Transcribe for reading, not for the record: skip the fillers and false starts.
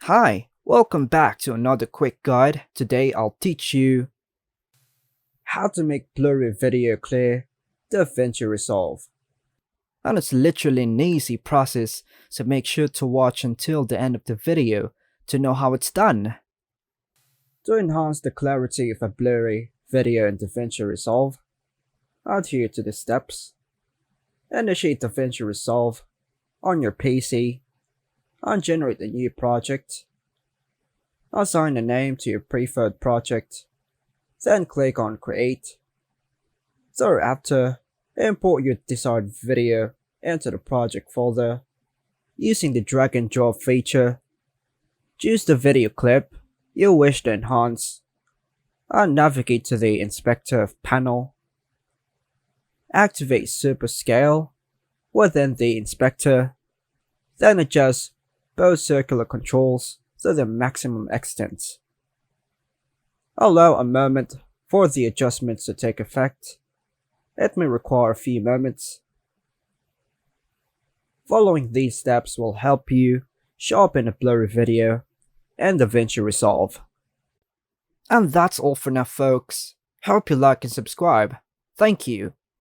Hi, welcome back to another quick guide. Today I'll teach you how to make blurry video clear, DaVinci Resolve. And it's literally an easy process, so make sure to watch until the end of the video to know how it's done. To enhance the clarity of a blurry video in DaVinci Resolve, adhere to the steps. Initiate DaVinci Resolve on your PC and generate a new project. Assign a name to your preferred project, then click on Create. Thereafter, import your desired video into the project folder using the drag and drop feature. Choose the video clip you wish to enhance and navigate to the Inspector panel. Activate Super Scale within the inspector, then adjust both circular controls to the maximum extent. Allow a moment for the adjustments to take effect. It may require a few moments. Following these steps will help you sharpen a blurry video in DaVinci Resolve. And that's all for now, folks. Hope you like and subscribe. Thank you.